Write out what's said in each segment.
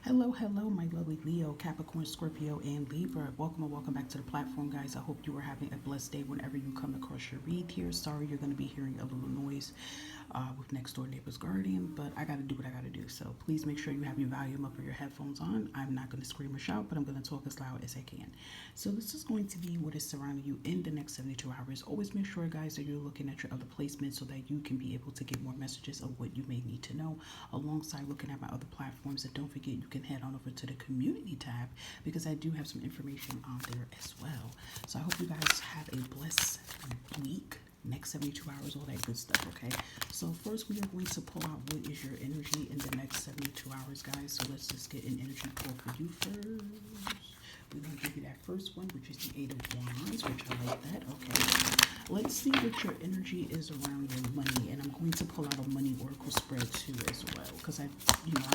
Hello, my lovely Leo, Capricorn, Scorpio, and Libra. Welcome and welcome back to the platform, guys. I hope you are having a blessed day whenever you come across your read here. Sorry, you're going to be hearing a little noise with next door neighbor's guardian, but I got to do what I got to do. So please make sure you have your volume up or your headphones on. I'm not going to scream or shout, but I'm going to talk as loud as I can. So this is going to be what is surrounding you in the next 72 hours. Always make sure, guys, that you're looking at your other placements so that you can be able to get more messages of what you may need to know alongside looking at my other platforms. And don't forget, you can head on over to the community tab because I do have some information on there as well. So I hope you guys have a blessed week, next 72 hours, all that good stuff. Okay, so first we are going to pull out what is your energy in the next 72 hours, guys. So let's just get an energy pull for you first. We're going to give you that first one, which is the Eight of Wands, which I like that. Okay, let's see what your energy is around your money. And I'm going to pull out a money oracle spread too as well, because I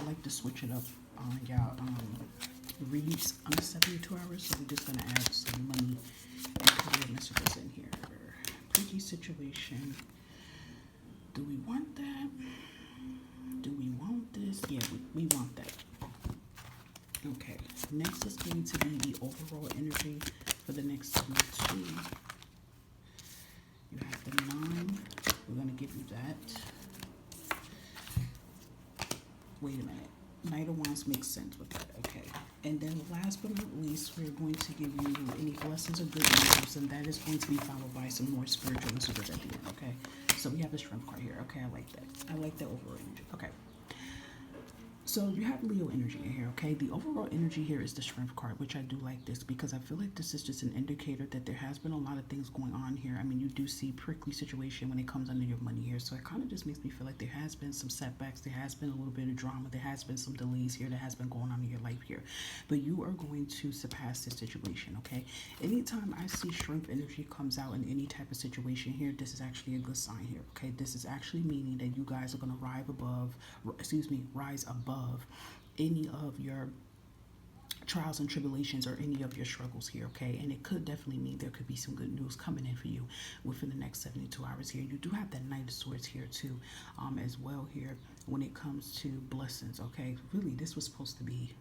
like to switch it up on y'all reads on 72 hours. So we're just going to add some money and career messages in here. Pretty situation. Do we want that? Do we want this? Yeah, we want that. Okay, next is going to be the overall energy for the next 72. You have the 9. We're going to give you that. Wait a minute. Knight of Wands makes sense with that. Okay. And then last but not least, we're going to give you any blessings or good news, and that is going to be followed by some more spiritual messages at the end. Okay. So we have a strength card here. Okay, I like that. I like that overall energy. Okay. So you have Leo energy in here, okay? The overall energy here is the Strength card, which I do like this because I feel like this is just an indicator that there has been a lot of things going on here. I mean, you do see prickly situation when it comes under your money here. So it kind of just makes me feel like there has been some setbacks. There has been a little bit of drama. There has been some delays here that has been going on in your life here. But you are going to surpass this situation, okay? Anytime I see Strength energy comes out in any type of situation here, this is actually a good sign here, okay? This is actually meaning that you guys are going to rise above any of your trials and tribulations or any of your struggles here, okay? And it could definitely mean there could be some good news coming in for you within the next 72 hours here. You do have that Knight of Swords here too, as well here when it comes to blessings, okay? Really, this was supposed to be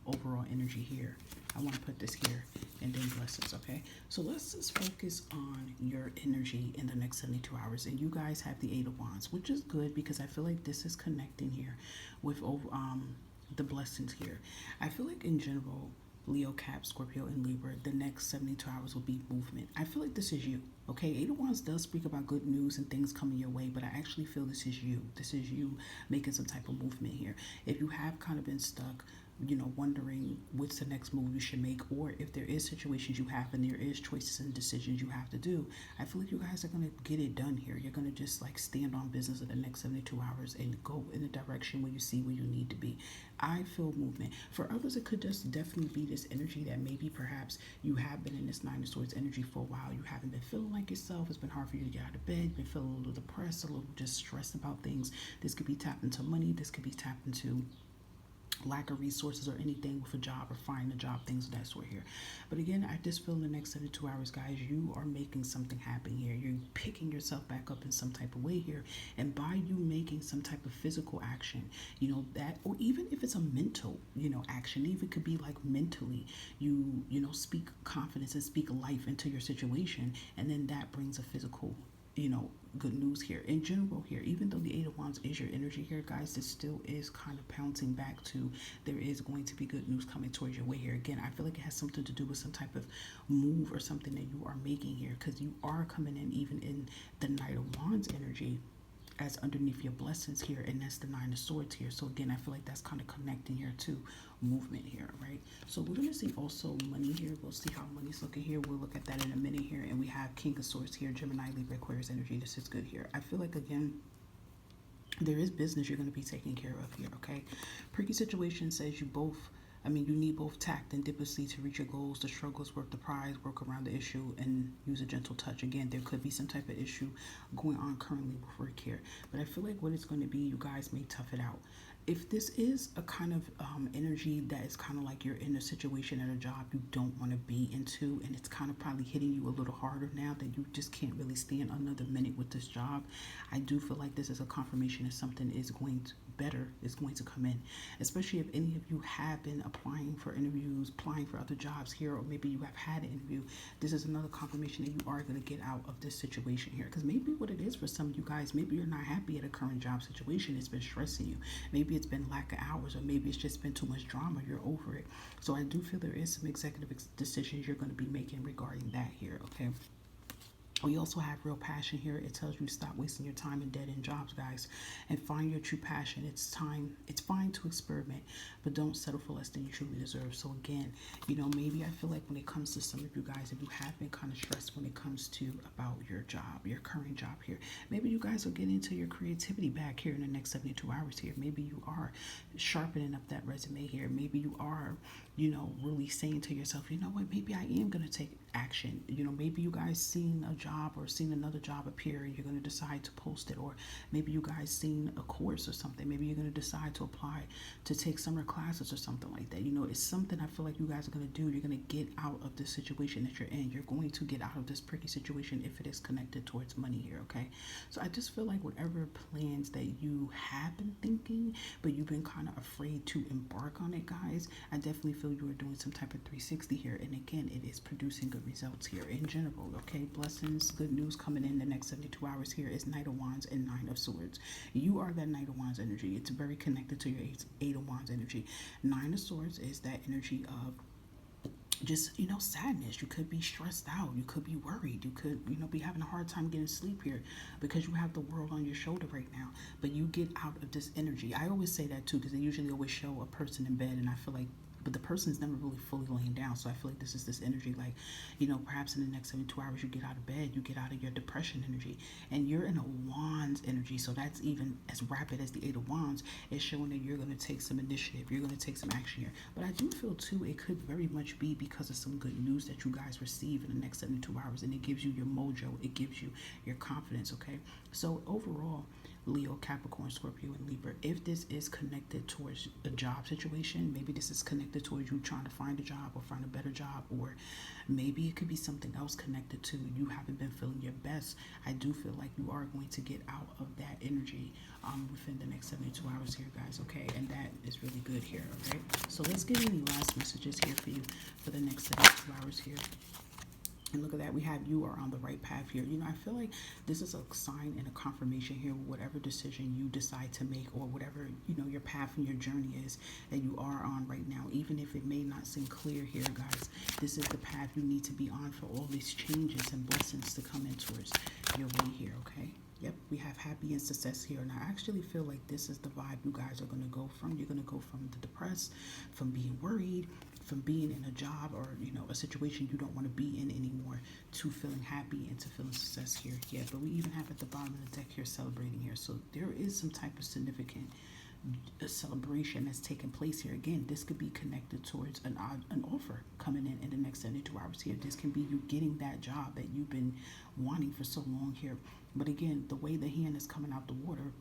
overall energy here. I want to put this here and then blessings, okay? So let's just focus on your energy in the next 72 hours. And you guys have the Eight of Wands, which is good because I feel like this is connecting here with the blessings here. I feel like in general, Leo, Cap, Scorpio, and Libra, the next 72 hours will be movement. I feel like this is you, okay? Eight of Wands does speak about good news and things coming your way, but I actually feel this is you. This is you making some type of movement here. If you have kind of been stuck, wondering what's the next move you should make, or if there is situations you have and there is choices and decisions you have to do, I feel like you guys are going to get it done here. You're going to just like stand on business in the next 72 hours and go in the direction where you see where you need to be. I feel movement. For others, it could just definitely be this energy that maybe perhaps you have been in this Nine of Swords energy for a while. You haven't been feeling like yourself. It's been hard for you to get out of bed. You've been feeling a little depressed, a little just stressed about things. This could be tapped into money. This could be tapped into lack of resources or anything with a job or finding a job, things of that sort here. But again, I just feel in the next 72 hours, guys, you are making something happen here. You're picking yourself back up in some type of way here. And by you making some type of physical action, that, or even if it's a mental, action, even could be like mentally, you speak confidence and speak life into your situation. And then that brings a physical good news here in general here. Even though the Eight of Wands is your energy here, guys, this still is kind of pouncing back to there is going to be good news coming towards your way here. Again, I feel like it has something to do with some type of move or something that you are making here, because you are coming in even in the Knight of Wands energy as underneath your blessings here, and that's the Nine of Swords here. So again, I feel like that's kind of connecting here to movement here, right? So we're going to see also money here. We'll see how money's looking here. We'll look at that in a minute here. And we have King of Swords here, Gemini, Libra, Aquarius energy. This is good here. I feel like, again, there is business you're going to be taking care of here, okay? Pricky situation says you need both tact and diplomacy to reach your goals. The struggles, work the prize, work around the issue, and use a gentle touch. Again, there could be some type of issue going on currently with work here. But I feel like what it's going to be, you guys may tough it out. If this is a kind of energy that is kind of like you're in a situation at a job you don't want to be into, and it's kind of probably hitting you a little harder now that you just can't really stand another minute with this job, I do feel like this is a confirmation that something is going to better is going to come in, especially if any of you have been applying for interviews, applying for other jobs here, or maybe you have had an interview. This is another confirmation that you are going to get out of this situation here, because maybe what it is for some of you guys, maybe you're not happy at a current job situation. It's been stressing you. Maybe it's been lack of hours, or maybe it's just been too much drama. You're over it. So I do feel there is some executive decisions you're going to be making regarding that here, okay? We also have real passion here. It tells you stop wasting your time in dead-end jobs, guys, and find your true passion. It's time. It's fine to experiment, but don't settle for less than you truly deserve. So again, maybe I feel like when it comes to some of you guys, if you have been kind of stressed when it comes to about your job, your current job here, maybe you guys will get into your creativity back here in the next 72 hours here. Maybe you are sharpening up that resume here. Maybe you are, really saying to yourself, you know what, maybe I am going to take action. Maybe you guys seen a job or seen another job appear and you're going to decide to post it, or maybe you guys seen a course or something. Maybe you're going to decide to apply to take summer classes or something like that. It's something I feel like you guys are going to do. You're going to get out of this situation that you're in. You're going to get out of this pricky situation if it is connected towards money here, okay? So I just feel like whatever plans that you have been thinking, but you've been kind of afraid to embark on it, guys, I definitely feel you are doing some type of 360 here. And again, it is producing good results here in general, okay? Blessings, good news coming in the next 72 hours here is Knight of Wands and Nine of Swords. You are that Knight of Wands energy. It's very connected to your Eight of Wands energy. Nine of Swords is that energy of just, sadness. You could be stressed out. You could be worried. You could, be having a hard time getting sleep here because you have the world on your shoulder right now. But you get out of this energy. I always say that too, because they usually always show a person in bed, and I feel like, but the person's never really fully laying down. So I feel like this is this energy, like, perhaps in the next 72 hours, you get out of bed, you get out of your depression energy, and you're in a Wands energy. So that's even as rapid as the Eight of Wands. It's showing that you're going to take some initiative. You're going to take some action here. But I do feel too, it could very much be because of some good news that you guys receive in the next 72 hours. And it gives you your mojo. It gives you your confidence, okay? So overall, Leo, Capricorn, Scorpio, and Libra, if this is connected towards a job situation, maybe this is connected towards you trying to find a job or find a better job, or maybe it could be something else connected to you haven't been feeling your best. I do feel like you are going to get out of that energy within the next 72 hours here, guys, okay? And that is really good here, okay? So let's get any last messages here for you for the next 72 hours here. And look at that, we have you are on the right path here. I feel like this is a sign and a confirmation here, whatever decision you decide to make, or whatever, your path and your journey is that you are on right now. Even if it may not seem clear here, guys, this is the path you need to be on for all these changes and blessings to come in towards your way here, okay? Yep, we have happy and success here. And I actually feel like this is the vibe you guys are going to go from. You're going to go from the depressed, from being worried, from being in a job or, a situation you don't want to be in anymore, to feeling happy and to feeling success here. Yeah, but we even have at the bottom of the deck here celebrating here. So there is some type of significant celebration that's taking place here. Again, this could be connected towards an offer coming in the next 72 hours here. This can be you getting that job that you've been wanting for so long here. But again, the way the hand is coming out the water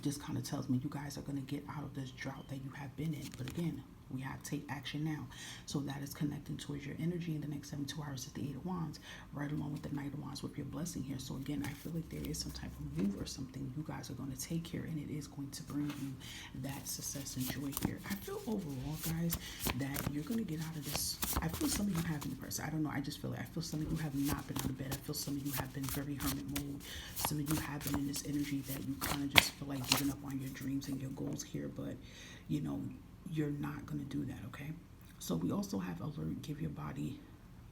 just kind of tells me you guys are going to get out of this drought that you have been in. But again, we have to take action now. So that is connecting towards your energy in the next 72 hours is the Eight of Wands, right along with the Knight of Wands with your blessing here. So again, I feel like there is some type of move or something you guys are going to take here, and it is going to bring you that success and joy here. I feel overall, guys, that you're going to get out of this. I feel some of you have been depressed. I don't know. I just feel like I feel some of you have not been out of bed. I feel some of you have been very hermit mode. Some of you have been in this energy that you kind of just feel like giving up on your dreams and your goals here, but you're not going to do that, okay? So we also have alert, give your body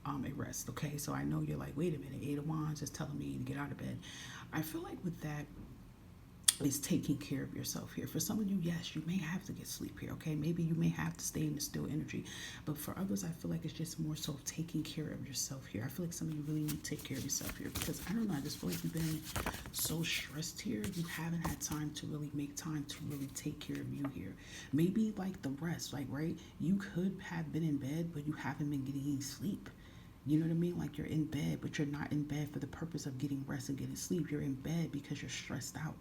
a rest, okay? So I know you're like, wait a minute, Eight of Wands is telling me to get out of bed. I feel like with that, is taking care of yourself here. For some of you, yes, you may have to get sleep here, okay? Maybe you may have to stay in the still energy. But for others, I feel like it's just more so taking care of yourself here. I feel like some of you really need to take care of yourself here because, I don't know, I just feel like you've been so stressed here. You haven't had time to really make time to really take care of you here. Maybe like the rest, like, right? You could have been in bed, but you haven't been getting any sleep. You know what I mean? Like you're in bed, but you're not in bed for the purpose of getting rest and getting sleep. You're in bed because you're stressed out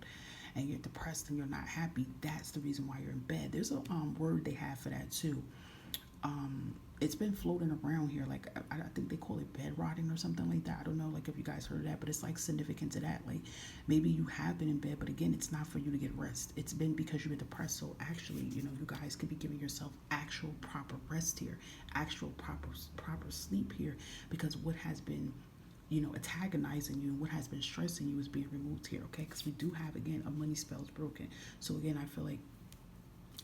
and you're depressed and you're not happy. That's the reason why you're in bed. There's a word they have for that too. It's been floating around here. Like I think they call it bed rotting or something like that. I don't know, like if you guys heard of that, but it's like significant to that. Like maybe you have been in bed, but again, it's not for you to get rest. It's been because you were depressed. So actually, you know, you guys could be giving yourself actual proper rest here, actual proper sleep here, because what has been, you know, antagonizing you, what has been stressing you is being removed here, okay? Because we do have, again, a money spell is broken. So again, I feel like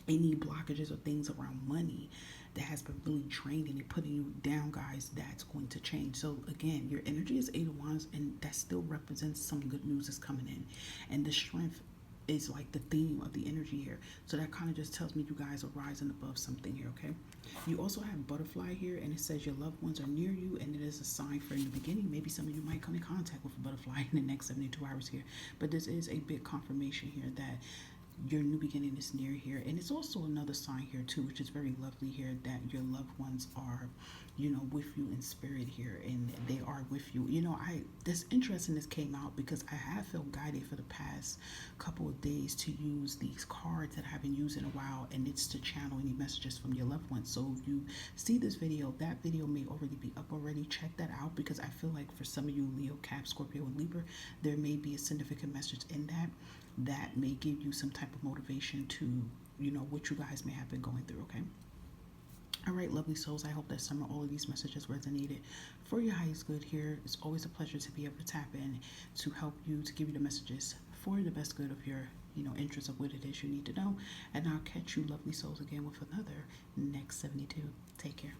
any blockages or things around money that has been really draining and putting you down, guys, that's going to change. So again, your energy is 8 of Wands, and that still represents some good news is coming in, and the strength is like the theme of the energy here. So that kind of just tells me you guys are rising above something here, okay? You also have butterfly here, and it says your loved ones are near you, and it is a sign for in the beginning. Maybe some of you might come in contact with a butterfly in the next 72 hours here. But this is a big confirmation here that your new beginning is near here. And it's also another sign here too, which is very lovely here, that your loved ones are, you know, with you in spirit here, and they are with you. You know, this interesting, this came out because I have felt guided for the past couple of days to use these cards that I haven't used in a while, and it's to channel any messages from your loved ones. So if you see this video, that video may already be up already. Check that out, because I feel like for some of you, Leo, Cap, Scorpio, and Libra, there may be a significant message in that may give you some type of motivation to, you know, what you guys may have been going through, okay? All right, lovely souls, I hope that some or all of these messages resonated for your highest good here. It's always a pleasure to be able to tap in to help you, to give you the messages for the best good of your, you know, interest of what it is you need to know. And I'll catch you, lovely souls, again with another next 72. Take care.